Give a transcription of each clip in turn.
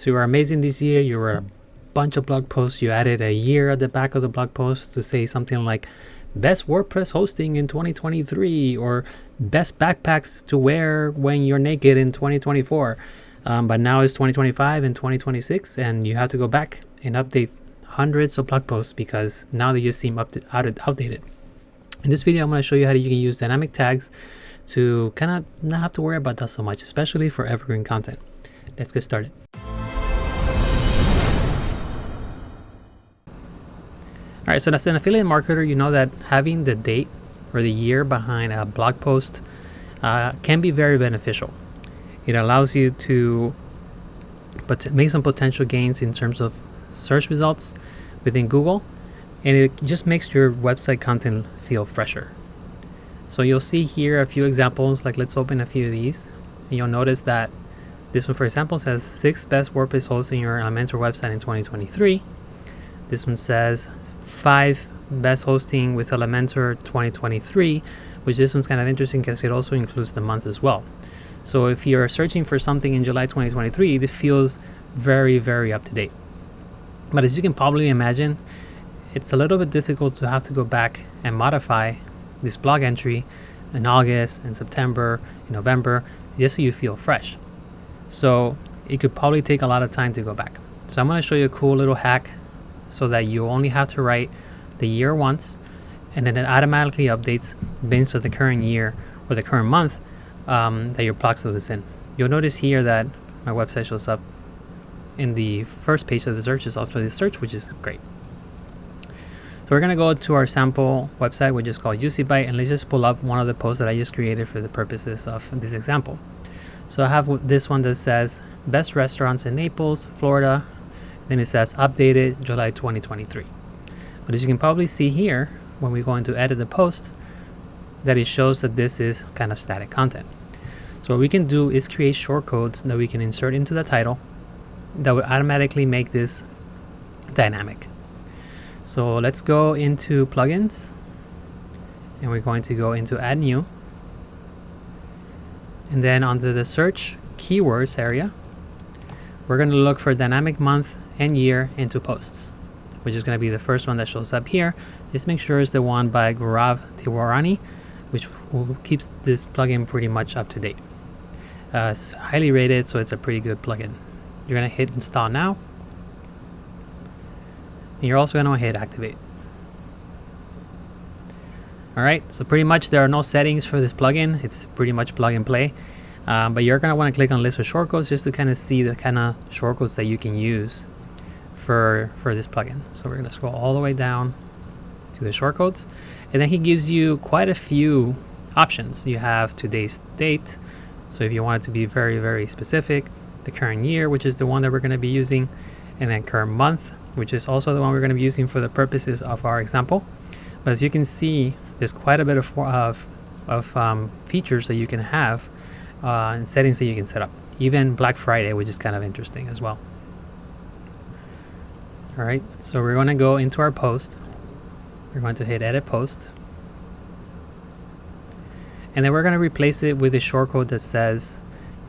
So you were amazing this year. You were a bunch of blog posts. You added a year at the back of the blog post to say something like best WordPress hosting in 2023 or best backpacks to wear when you're naked in 2024. But now it's 2025 and 2026, and you have to go back and update hundreds of blog posts because now they just seem outdated. In this video, I'm going to show you how you can use dynamic tags to kind of not have to worry about that so much, especially for evergreen content. Let's get started. All right, so as an affiliate marketer, you know that having the date or the year behind a blog post can be very beneficial. It allows you to make some potential gains in terms of search results within Google, and it just makes your website content feel fresher. So you'll see here a few examples, like let's open a few of these. And you'll notice that this one, for example, says 6 best WordPress hosts in your Elementor website in 2023. This one says 5 best hosting with Elementor 2023, which this one's kind of interesting because it also includes the month as well. So if you're searching for something in July 2023, this feels very, very up to date. But as you can probably imagine, it's a little bit difficult to have to go back and modify this blog entry in August and September, in November, just so you feel fresh. So it could probably take a lot of time to go back. So I'm going to show you a cool little hack so that you only have to write the year once, and then it automatically updates based on the current year or the current month that your blog post is in. You'll notice here that my website shows up in the first page of the search is also the search, which is great. So we're going to go to our sample website, which is called UCByte, and let's just pull up one of the posts that I just created for the purposes of this example. So I have this one that says best restaurants in Naples, Florida. Then it says updated July 2023. But as you can probably see here, when we go into edit the post, that it shows that this is kind of static content. So what we can do is create shortcodes that we can insert into the title that would automatically make this dynamic. So let's go into plugins, and we're going to go into add new, and then under the search keywords area, we're going to look for dynamic month and year into posts, which is going to be the first one that shows up here. Just make sure it's the one by Gaurav Tiwarani, which keeps this plugin pretty much up to date. It's highly rated, so it's a pretty good plugin. You're going to hit install now, and you're also going to hit activate. All right, so pretty much there are no settings for this plugin. It's pretty much plug and play, but you're going to want to click on list of shortcodes just to kind of see the kind of shortcodes that you can use for this plugin. So we're going to scroll all the way down to the shortcodes, and then he gives you quite a few options. You have today's date, so if you want it to be very, very specific, the current year, which is the one that we're going to be using, and then current month, which is also the one we're going to be using for the purposes of our example. But as you can see, there's quite a bit of features that you can have and settings that you can set up. Even Black Friday, which is kind of interesting as well. All right, so we're going to go into our post. We're going to hit edit post, and then we're going to replace it with a shortcode that says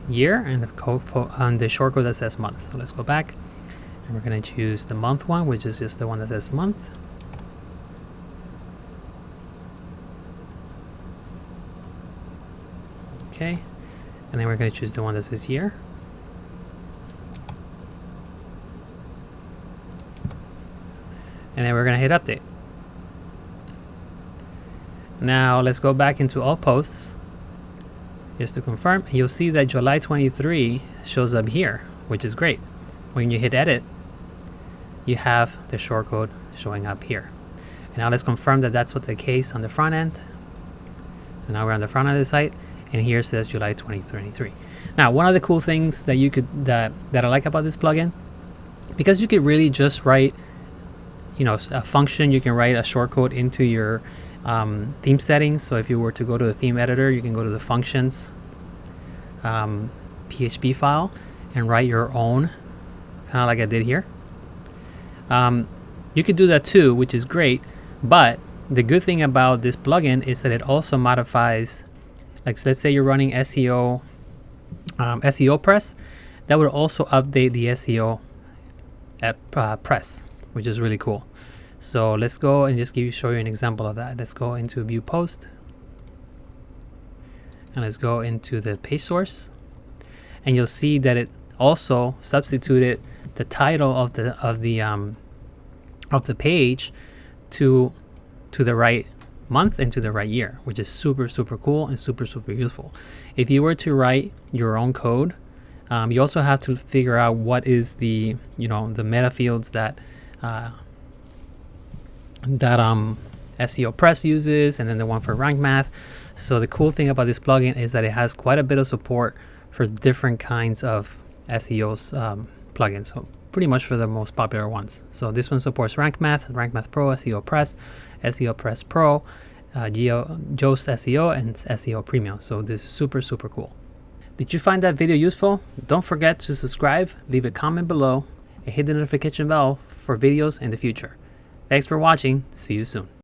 year and the shortcode that says month. So let's go back, and we're going to choose the month one, which is just the one that says month. Okay, and then we're going to choose the one that says year. And then we're going to hit update. Now let's go back into all posts just to confirm. You'll see that July 23 shows up here, which is great. When you hit edit, you have the shortcode showing up here. And now let's confirm that that's what's the case on the front end. So now we're on the front end of the site, and here it says July 2023. Now, one of the cool things that you could that I like about this plugin, because you could really just write, you know, a function. You can write a shortcode into your theme settings. So if you were to go to the theme editor, you can go to the functions PHP file and write your own, kind of like I did here. You could do that too, which is great. But the good thing about this plugin is that it also modifies, like let's say you're running SEO Press, that would also update the SEO press, which is really cool. So let's go and just show you an example of that. Let's go into view post, and let's go into the page source, and you'll see that it also substituted the title of the page to the right month and to the right year, which is super cool and super useful. If you were to write your own code, you also have to figure out what is the the meta fields that SEO Press uses, and then the one for Rank Math. So the cool thing about this plugin is that it has quite a bit of support for different kinds of SEO's plugins. So pretty much for the most popular ones. So this one supports Rank Math Pro, SEO Press Pro, Yoast SEO, and SEO Premium. So this is super cool. Did you find that video useful? Don't forget to subscribe, leave a comment below, and hit the notification bell for videos in the future. Thanks for watching. See you soon.